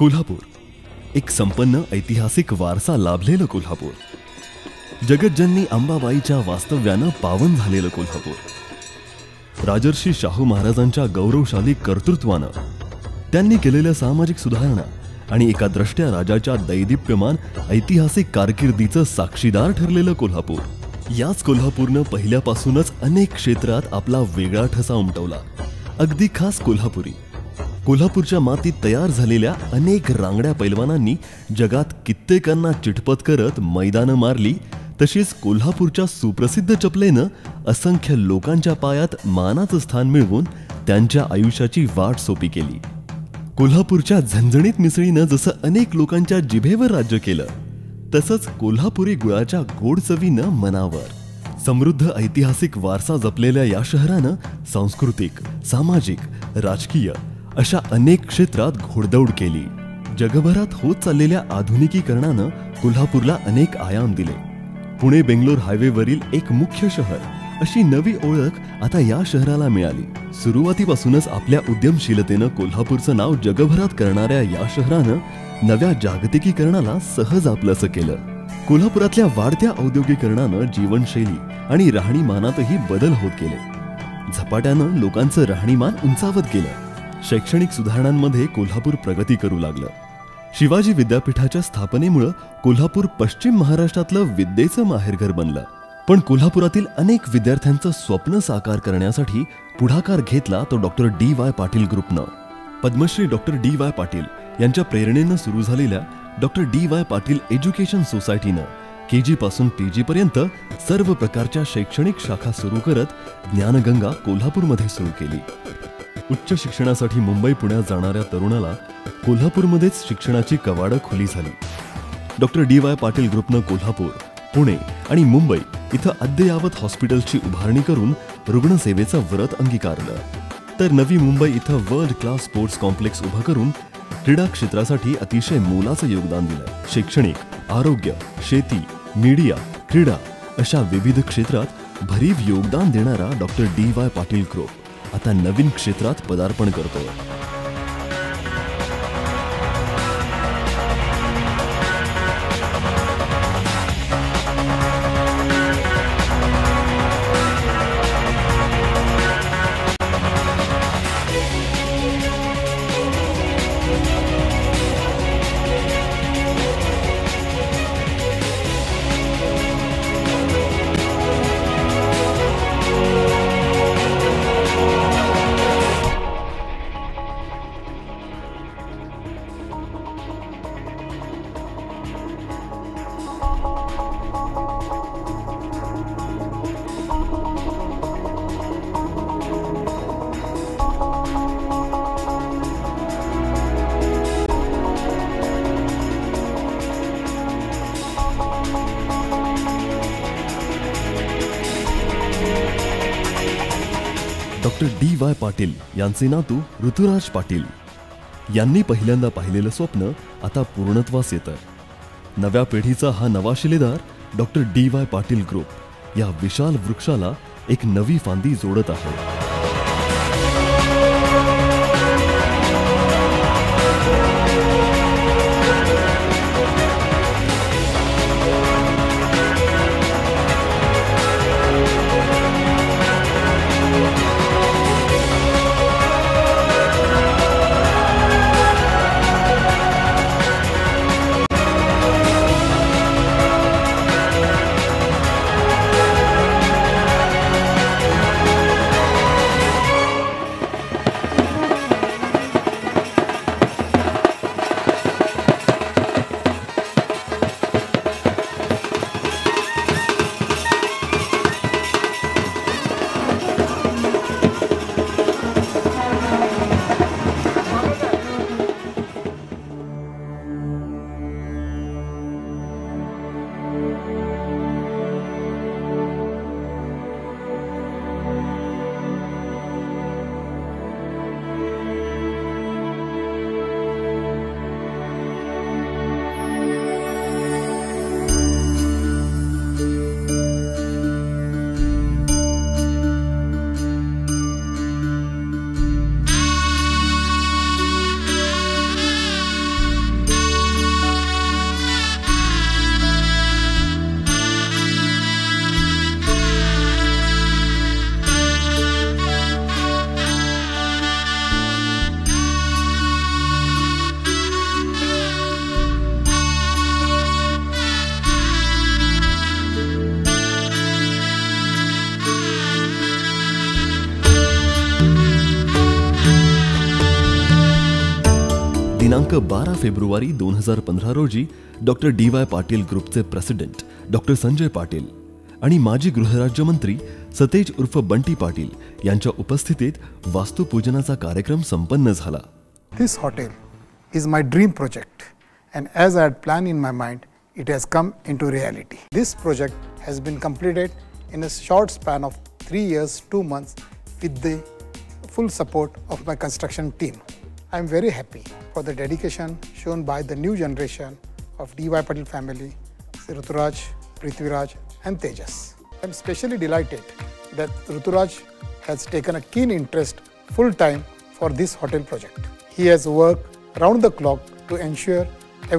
कोल्हापूर, एक संपन्न ऐतिहासिक वारसा लाभलेलं कोल्हापूर, जगज्जननी अंबाबाईच्या वास्तव्यानं पावन झालेलं कोल्हापूर, राजर्षी शाहू महाराजांच्या गौरवशाली कर्तृत्वानं त्यांनी केलेल्या सामाजिक सुधारणा आणि एका द्रष्ट्या राजाच्या दैदिप्यमान ऐतिहासिक कारकिर्दीचं साक्षीदार ठरलेलं कोल्हापूर. याच कोल्हापूरनं पहिल्यापासूनच अनेक क्षेत्रात आपला वेगळा ठसा उमटवला. अगदी खास कोल्हापूरच्या मातीत तयार झालेल्या अनेक रांगड्या पैलवानांनी जगात कित्येकांना चिटपट करत मैदानं मारली. तशीच कोल्हापूरच्या सुप्रसिद्ध चपलेनं असंख्य लोकांच्या पायात मानाचं स्थान मिळवून त्यांच्या आयुष्याची वाट सोपी केली. कोल्हापूरच्या झणझणीत मिसळीनं जसं अनेक लोकांच्या जिभेवर राज्य केलं, तसंच कोल्हापुरी गुळाच्या गोड चवीनं मनावर. समृद्ध ऐतिहासिक वारसा जपलेल्या या शहरानं सांस्कृतिक, सामाजिक, राजकीय अशा अनेक क्षेत्रात घोडदौड केली. जगभरात होत चाललेल्या आधुनिकीकरणानं कोल्हापूरला अनेक आयाम दिले. पुणे बेंगलोर हायवेवरील एक मुख्य शहर अशी नवी ओळख आता या शहराला मिळाली. सुरुवातीपासूनच आपल्या उद्यमशीलतेनं कोल्हापूरचं नाव जगभरात करणाऱ्या या शहरानं नव्या जागतिकीकरणाला सहज आपलंसं केलं. कोल्हापुरातल्या वाढत्या औद्योगिकरणानं जीवनशैली आणि राहणीमानातही बदल होत गेले. झपाट्यानं लोकांचं राहणीमान उंचावत गेलं. शैक्षणिक सुधारणांमध्ये कोल्हापूर प्रगती करू लागलं. शिवाजी विद्यापीठाच्या स्थापनेमुळे कोल्हापूर पश्चिम महाराष्ट्रातलं विद्येचं माहेरघर बनलं. पण कोल्हापुरातील अनेक विद्यार्थ्यांचं स्वप्न साकार करण्यासाठी पुढाकार घेतला तो डॉक्टर डी.वाय. पाटील ग्रुपनं. पद्मश्री डॉक्टर डी.वाय. पाटील यांच्या प्रेरणेनं सुरू झालेल्या डॉक्टर डी.वाय. पाटील एज्युकेशन सोसायटीनं KG पासून PG पर्यंत सर्व प्रकारच्या शैक्षणिक शाखा सुरू करत ज्ञानगंगा कोल्हापूरमध्ये सुरू केली. उच्च शिक्षणासाठी मुंबई पुण्यात जाणाऱ्या तरुणाला कोल्हापूरमध्येच शिक्षणाची कवाडं खुली झाली. डॉक्टर डी.वाय. पाटील ग्रुपनं कोल्हापूर, पुणे आणि मुंबई इथं अद्ययावत हॉस्पिटलची उभारणी करून रुग्णसेवेचं व्रत अंगीकारलं. तर नवी मुंबई इथं वर्ल्ड क्लास स्पोर्ट्स कॉम्प्लेक्स उभं करून क्रीडा क्षेत्रासाठी अतिशय मोलाचं योगदान दिलं. शैक्षणिक, आरोग्य, शेती, मीडिया, क्रीडा अशा विविध क्षेत्रात भरीव योगदान देणारा डॉक्टर डी.वाय. पाटील ग्रुप आता नवीन क्षेत्रात पदार्पण करतो. डॉक्टर डी.वाय. पाटील यांचे नातू ऋतुराज पाटील यांनी पहिल्यांदा पाहिलेलं स्वप्न आता पूर्णत्वास येतं. नव्या पिढीचा हा नवा शिलेदार डॉक्टर डी.वाय. पाटील ग्रुप या विशाल वृक्षाला एक नवी फांदी जोडत आहे. दिनांक 12 फेब्रुवारी 2015 रोजी डॉक्टर DY पाटील ग्रुपचे प्रेसिडेंट डॉक्टर संजय पाटील आणि माजी गृहराज्यमंत्री सतेज उर्फ बंटी पाटील यांच्या उपस्थितीत वास्तुपूजनाचा कार्यक्रम संपन्न झाला. This hotel is my dream project, and as I had planned in my mind, it has come into reality. This project has been completed in a short span of 3 years, 2 months with the full support of my construction team. I am very happy for the dedication shown by the new generation of DY Patil family, Ruturaj, Prithviraj and Tejas. I am especially delighted that Ruturaj has taken a keen interest full time for this hotel project. He has worked round the clock to ensure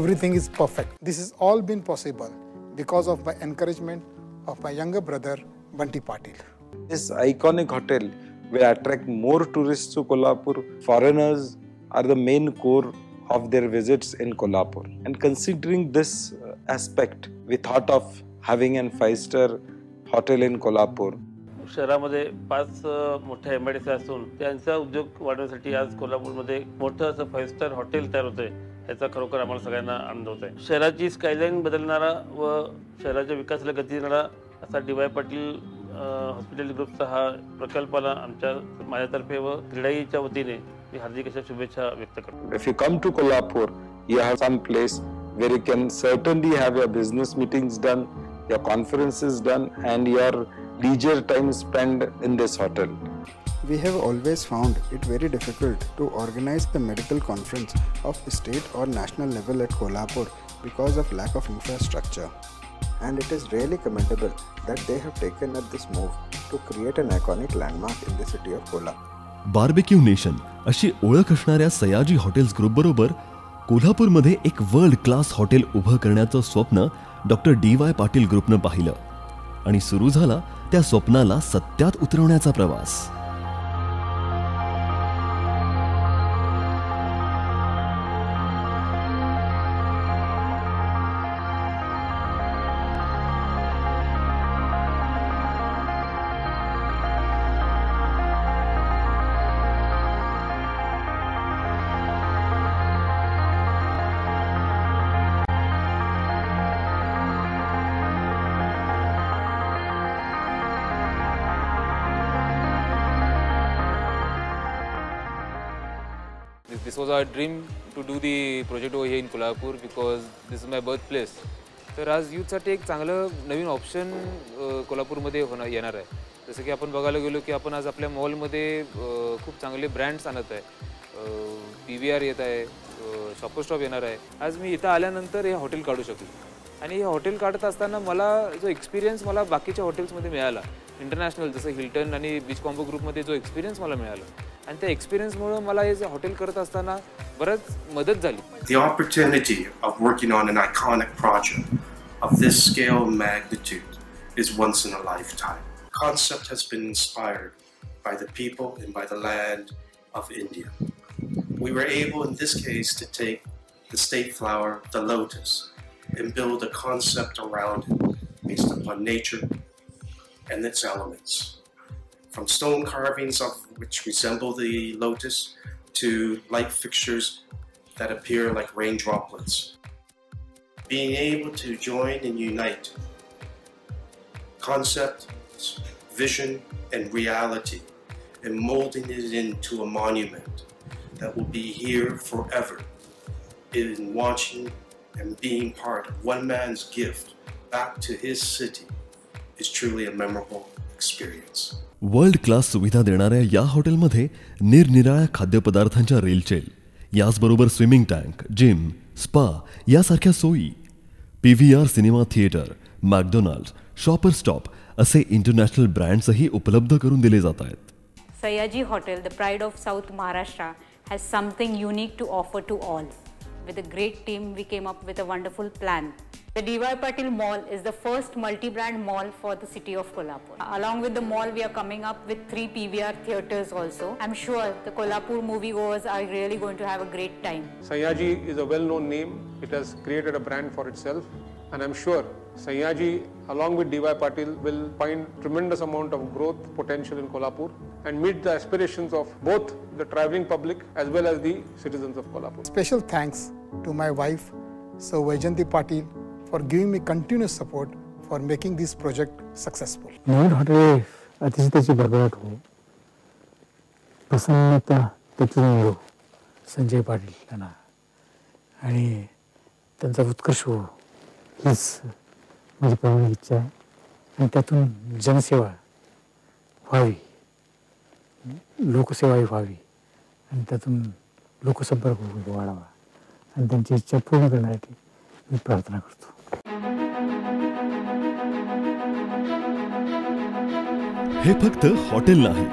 everything is perfect. This has all been possible because of my encouragement of my younger brother Bunty Patil. This iconic hotel will attract more tourists to Kolhapur. Foreigners are the main core of their visits in Kolhapur. And considering this aspect, we thought of having a 5-star hotel in Kolhapur. शहरामध्ये 5 मोठ्या MIDC असून त्यांचा उद्योग वाढवण्यासाठी आज कोल्हापूरमध्ये मोठं असं 5-स्टार हॉटेल तयार होतंय. याचा खरोखर आम्हाला सगळ्यांना आनंद होत आहे. शहराची स्कायलाईन बदलणारा व शहराच्या विकासाला गती देणारा असा DY पाटील हॉस्पिटॅलिटी ग्रुपचा हा प्रकल्पाला माझ्यातर्फे व क्रीडाईच्या वतीने मी हार्दिक अशा शुभेच्छा व्यक्त करतो. If you come to Kolhapur, you have some place where you can certainly have your business meetings done, your conferences done, and your leisure time spent in this hotel. We have always found it very difficult to organize the medical conference of state or national level at Kolhapur because of lack of infrastructure. And it is really commendable that they have taken up this move to create an iconic landmark in the city of Kolhapur. Barbecue nation अशी ओळख असणाऱ्या Sayaji hotels group बरोबर कोल्हापूरमध्ये एक world class hotel उभं करण्याचं स्वप्न doctor DY Patil ग्रुपनं पाहिलं आणि सुरू झाला त्या स्वप्नाला सत्यात उतरवण्याचा प्रवास. This was our dream to do the project over here in Kolhapur because this is my birthplace. तर आज यूथसाठी एक चांगलं नवीन ऑप्शन कोल्हापूरमध्ये येणार आहे. जसं की आपण बघायला गेलो की आपण आज आपल्या मॉलमध्ये खूप चांगले ब्रँड्स आणत आहे. PVR येत आहे, शॉपर स्टॉप येणार आहे. आज मी इथं आल्यानंतर हे हॉटेल काढू शकलो आणि हे हॉटेल काढत असताना मला जो एक्सपिरियन्स मला बाकीच्या हॉटेल्समध्ये मिळाला, इंटरनॅशनल जसं हिल्टन आणि बीच कॉम्बो ग्रुपमध्ये जो एक्सपिरियन्स मला मिळाला आणि त्या एक्सपिरियन्समुळे मला हे हॉटेल करत असताना बरंच मदत झाली. The opportunity of working on an iconic project of this scale and magnitude is once in a lifetime. Concept has been inspired by the people and by the land of India. We were able in this case to take the state flower, the lotus, and build a concept around it based upon nature and its elements. From stone carvings of which resemble the lotus to light fixtures that appear like rain droplets. Being able to join and unite concept, vision, and reality and molding it into a monument that will be here forever in watching and being part of one man's gift back to his city is truly a memorable experience. World class सुविधा देणाऱ्या या हॉटेलमध्ये निरनिराळ्या खाद्यपदार्थांच्या रेलचेल, याचबरोबर swimming tank, gym, spa यासारख्या सोयी, PVR cinema theatre, McDonald's, shopper stop असे इंटरनॅशनल ब्रँड्सही उपलब्ध करून दिले जात आहेत. Sayaji Hotel, the pride of South Maharashtra, has something unique to offer to all. With a great team, we came up with a wonderful plan. The DY Patil Mall is the first multi-brand mall for the city of Kolhapur. Along with the mall, we are coming up with 3 PVR theatres also. I'm sure the Kolhapur moviegoers are really going to have a great time. Sayaji is a well-known name. It has created a brand for itself, and I'm sure Sayaji along with DY Patil will find tremendous amount of growth potential in Kolhapur and meet the aspirations of both the travelling public as well as the citizens of Kolhapur. Special thanks to my wife, Sir Vaijanti Patil, for giving me continuous support for making this project successful. Naveen hotel अतिशय त्याची भरभराट हो, प्रसन्नता त्यातून मिळो संजय पाटील यांना आणि त्यांचा उत्कर्ष हो हीच माझी प्रामाणिक इच्छा आहे आणि त्यातून जनसेवा व्हावी, लोकसेवाही व्हावी आणि त्यातून लोकसंपर्क वाढावा आणि त्यांची इच्छा पूर्ण करण्यासाठी मी प्रार्थना करतो. हे फक्त हॉटेल नाही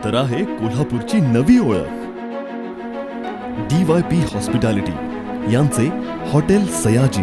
तर आहे कोल्हापूरची नवी ओळख. DYP हॉस्पिटॅलिटी यांचे हॉटेल सयाजी